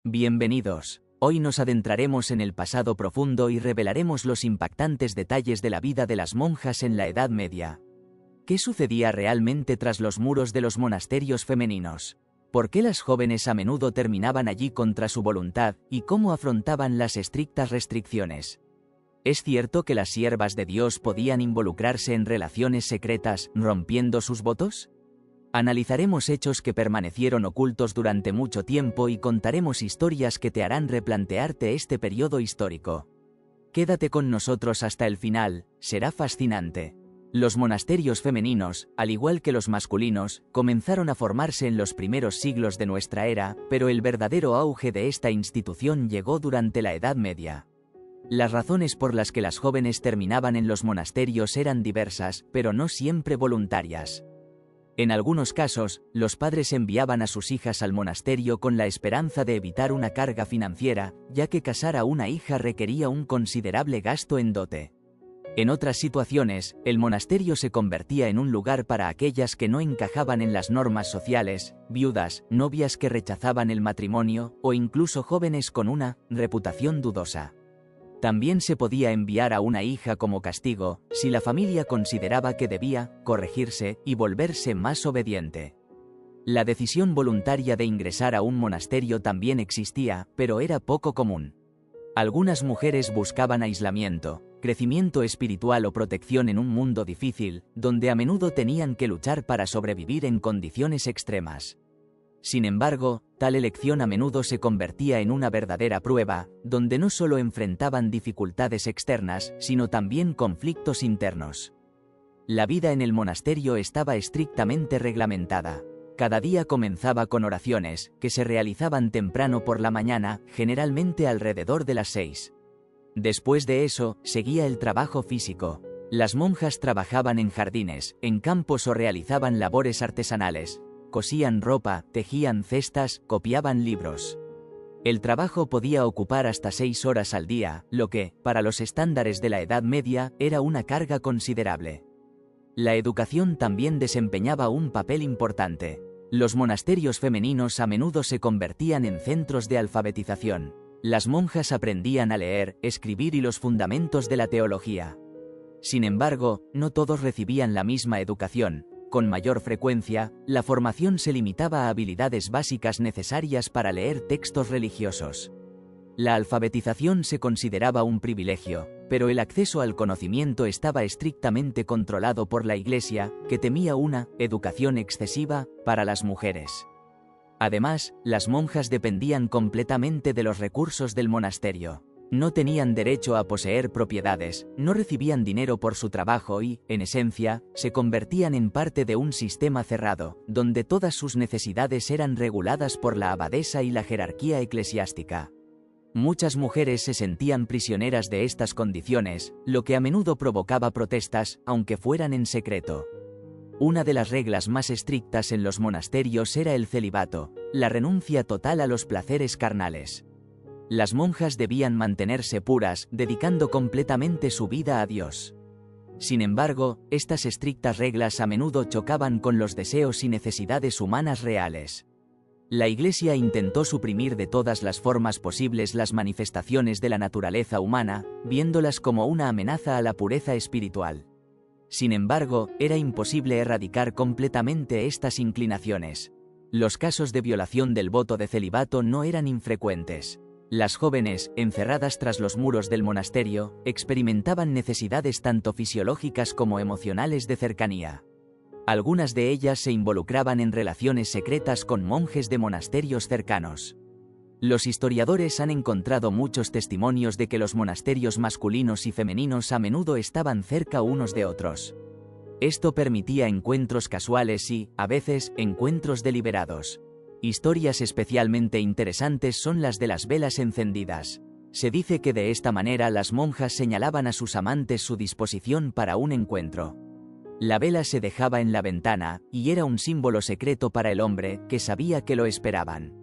Bienvenidos. Hoy nos adentraremos en el pasado profundo y revelaremos los impactantes detalles de la vida de las monjas en la Edad Media. ¿Qué sucedía realmente tras los muros de los monasterios femeninos? ¿Por qué las jóvenes a menudo terminaban allí contra su voluntad y cómo afrontaban las estrictas restricciones? ¿Es cierto que las siervas de Dios podían involucrarse en relaciones secretas, rompiendo sus votos? Analizaremos hechos que permanecieron ocultos durante mucho tiempo y contaremos historias que te harán replantearte este periodo histórico. Quédate con nosotros hasta el final, será fascinante. Los monasterios femeninos, al igual que los masculinos, comenzaron a formarse en los primeros siglos de nuestra era, pero el verdadero auge de esta institución llegó durante la Edad Media. Las razones por las que las jóvenes terminaban en los monasterios eran diversas, pero no siempre voluntarias. En algunos casos, los padres enviaban a sus hijas al monasterio con la esperanza de evitar una carga financiera, ya que casar a una hija requería un considerable gasto en dote. En otras situaciones, el monasterio se convertía en un lugar para aquellas que no encajaban en las normas sociales, viudas, novias que rechazaban el matrimonio, o incluso jóvenes con una reputación dudosa. También se podía enviar a una hija como castigo, si la familia consideraba que debía corregirse y volverse más obediente. La decisión voluntaria de ingresar a un monasterio también existía, pero era poco común. Algunas mujeres buscaban aislamiento, crecimiento espiritual o protección en un mundo difícil, donde a menudo tenían que luchar para sobrevivir en condiciones extremas. Sin embargo, tal elección a menudo se convertía en una verdadera prueba, donde no solo enfrentaban dificultades externas, sino también conflictos internos. La vida en el monasterio estaba estrictamente reglamentada. Cada día comenzaba con oraciones, que se realizaban temprano por la mañana, generalmente alrededor de las 6. Después de eso, seguía el trabajo físico. Las monjas trabajaban en jardines, en campos o realizaban labores artesanales. Cosían ropa, tejían cestas, copiaban libros. El trabajo podía ocupar hasta 6 horas al día, lo que, para los estándares de la Edad Media, era una carga considerable. La educación también desempeñaba un papel importante. Los monasterios femeninos a menudo se convertían en centros de alfabetización. Las monjas aprendían a leer, escribir y los fundamentos de la teología. Sin embargo, no todos recibían la misma educación. Con mayor frecuencia, la formación se limitaba a habilidades básicas necesarias para leer textos religiosos. La alfabetización se consideraba un privilegio, pero el acceso al conocimiento estaba estrictamente controlado por la Iglesia, que temía una educación excesiva para las mujeres. Además, las monjas dependían completamente de los recursos del monasterio. No tenían derecho a poseer propiedades, no recibían dinero por su trabajo y, en esencia, se convertían en parte de un sistema cerrado, donde todas sus necesidades eran reguladas por la abadesa y la jerarquía eclesiástica. Muchas mujeres se sentían prisioneras de estas condiciones, lo que a menudo provocaba protestas, aunque fueran en secreto. Una de las reglas más estrictas en los monasterios era el celibato, la renuncia total a los placeres carnales. Las monjas debían mantenerse puras, dedicando completamente su vida a Dios. Sin embargo, estas estrictas reglas a menudo chocaban con los deseos y necesidades humanas reales. La Iglesia intentó suprimir de todas las formas posibles las manifestaciones de la naturaleza humana, viéndolas como una amenaza a la pureza espiritual. Sin embargo, era imposible erradicar completamente estas inclinaciones. Los casos de violación del voto de celibato no eran infrecuentes. Las jóvenes, encerradas tras los muros del monasterio, experimentaban necesidades tanto fisiológicas como emocionales de cercanía. Algunas de ellas se involucraban en relaciones secretas con monjes de monasterios cercanos. Los historiadores han encontrado muchos testimonios de que los monasterios masculinos y femeninos a menudo estaban cerca unos de otros. Esto permitía encuentros casuales y, a veces, encuentros deliberados. Historias especialmente interesantes son las de las velas encendidas. Se dice que de esta manera las monjas señalaban a sus amantes su disposición para un encuentro. La vela se dejaba en la ventana, y era un símbolo secreto para el hombre, que sabía que lo esperaban.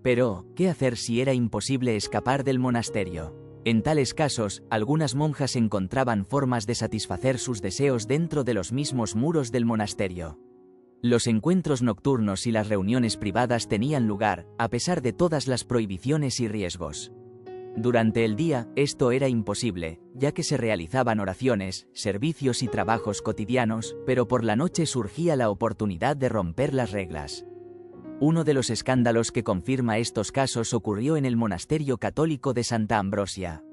Pero, ¿qué hacer si era imposible escapar del monasterio? En tales casos, algunas monjas encontraban formas de satisfacer sus deseos dentro de los mismos muros del monasterio. Los encuentros nocturnos y las reuniones privadas tenían lugar, a pesar de todas las prohibiciones y riesgos. Durante el día, esto era imposible, ya que se realizaban oraciones, servicios y trabajos cotidianos, pero por la noche surgía la oportunidad de romper las reglas. Uno de los escándalos que confirma estos casos ocurrió en el monasterio católico de Santa Ambrosia.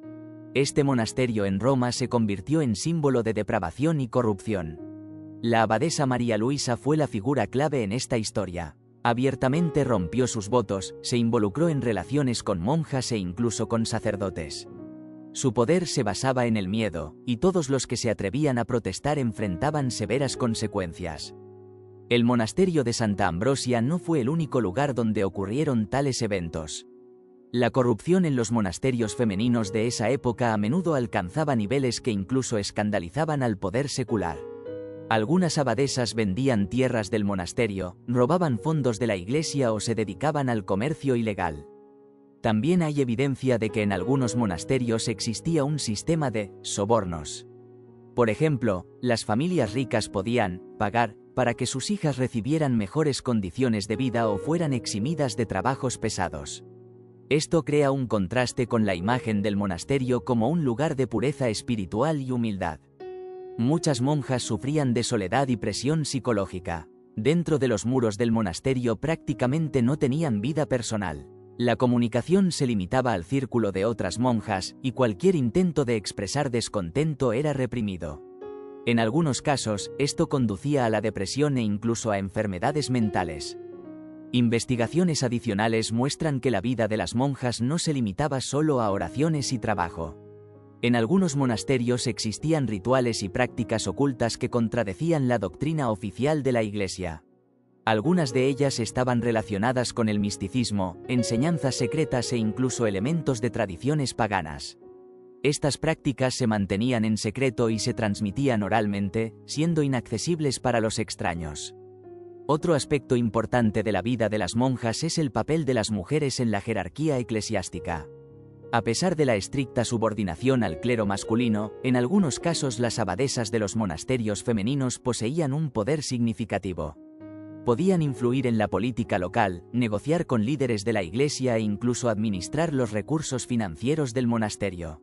Este monasterio en Roma se convirtió en símbolo de depravación y corrupción. La abadesa María Luisa fue la figura clave en esta historia. Abiertamente rompió sus votos, se involucró en relaciones con monjas e incluso con sacerdotes. Su poder se basaba en el miedo, y todos los que se atrevían a protestar enfrentaban severas consecuencias. El monasterio de Santa Ambrosia no fue el único lugar donde ocurrieron tales eventos. La corrupción en los monasterios femeninos de esa época a menudo alcanzaba niveles que incluso escandalizaban al poder secular. Algunas abadesas vendían tierras del monasterio, robaban fondos de la iglesia o se dedicaban al comercio ilegal. También hay evidencia de que en algunos monasterios existía un sistema de sobornos. Por ejemplo, las familias ricas podían pagar para que sus hijas recibieran mejores condiciones de vida o fueran eximidas de trabajos pesados. Esto crea un contraste con la imagen del monasterio como un lugar de pureza espiritual y humildad. Muchas monjas sufrían de soledad y presión psicológica. Dentro de los muros del monasterio prácticamente no tenían vida personal. La comunicación se limitaba al círculo de otras monjas, y cualquier intento de expresar descontento era reprimido. En algunos casos, esto conducía a la depresión e incluso a enfermedades mentales. Investigaciones adicionales muestran que la vida de las monjas no se limitaba solo a oraciones y trabajo. En algunos monasterios existían rituales y prácticas ocultas que contradecían la doctrina oficial de la Iglesia. Algunas de ellas estaban relacionadas con el misticismo, enseñanzas secretas e incluso elementos de tradiciones paganas. Estas prácticas se mantenían en secreto y se transmitían oralmente, siendo inaccesibles para los extraños. Otro aspecto importante de la vida de las monjas es el papel de las mujeres en la jerarquía eclesiástica. A pesar de la estricta subordinación al clero masculino, en algunos casos las abadesas de los monasterios femeninos poseían un poder significativo. Podían influir en la política local, negociar con líderes de la iglesia e incluso administrar los recursos financieros del monasterio.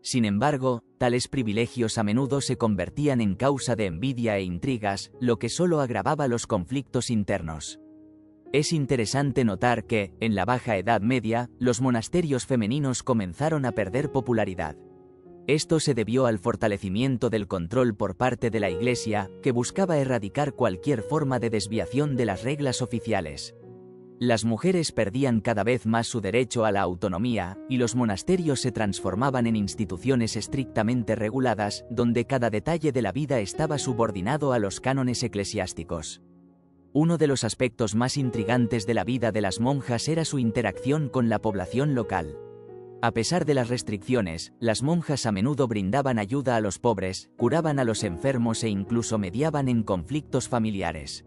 Sin embargo, tales privilegios a menudo se convertían en causa de envidia e intrigas, lo que solo agravaba los conflictos internos. Es interesante notar que, en la Baja Edad Media, los monasterios femeninos comenzaron a perder popularidad. Esto se debió al fortalecimiento del control por parte de la Iglesia, que buscaba erradicar cualquier forma de desviación de las reglas oficiales. Las mujeres perdían cada vez más su derecho a la autonomía, y los monasterios se transformaban en instituciones estrictamente reguladas, donde cada detalle de la vida estaba subordinado a los cánones eclesiásticos. Uno de los aspectos más intrigantes de la vida de las monjas era su interacción con la población local. A pesar de las restricciones, las monjas a menudo brindaban ayuda a los pobres, curaban a los enfermos e incluso mediaban en conflictos familiares.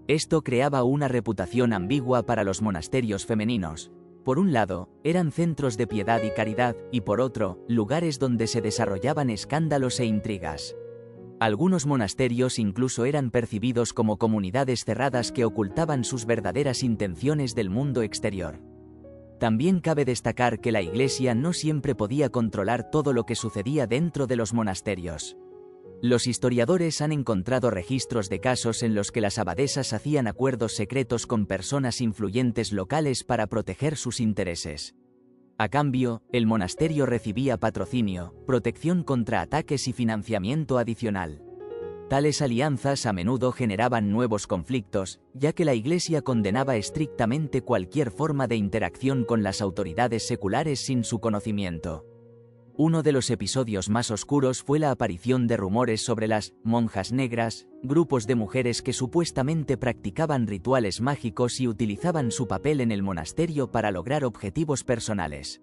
Esto creaba una reputación ambigua para los monasterios femeninos. Por un lado, eran centros de piedad y caridad, y por otro, lugares donde se desarrollaban escándalos e intrigas. Algunos monasterios incluso eran percibidos como comunidades cerradas que ocultaban sus verdaderas intenciones del mundo exterior. También cabe destacar que la Iglesia no siempre podía controlar todo lo que sucedía dentro de los monasterios. Los historiadores han encontrado registros de casos en los que las abadesas hacían acuerdos secretos con personas influyentes locales para proteger sus intereses. A cambio, el monasterio recibía patrocinio, protección contra ataques y financiamiento adicional. Tales alianzas a menudo generaban nuevos conflictos, ya que la Iglesia condenaba estrictamente cualquier forma de interacción con las autoridades seculares sin su conocimiento. Uno de los episodios más oscuros fue la aparición de rumores sobre las monjas negras, grupos de mujeres que supuestamente practicaban rituales mágicos y utilizaban su papel en el monasterio para lograr objetivos personales.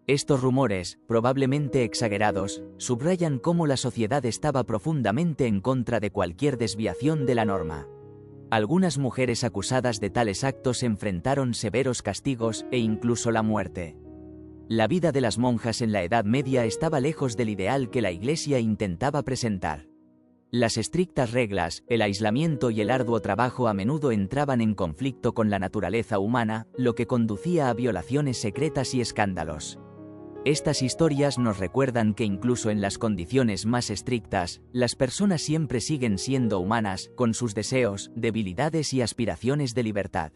Estos rumores, probablemente exagerados, subrayan cómo la sociedad estaba profundamente en contra de cualquier desviación de la norma. Algunas mujeres acusadas de tales actos enfrentaron severos castigos e incluso la muerte. La vida de las monjas en la Edad Media estaba lejos del ideal que la Iglesia intentaba presentar. Las estrictas reglas, el aislamiento y el arduo trabajo a menudo entraban en conflicto con la naturaleza humana, lo que conducía a violaciones secretas y escándalos. Estas historias nos recuerdan que incluso en las condiciones más estrictas, las personas siempre siguen siendo humanas, con sus deseos, debilidades y aspiraciones de libertad.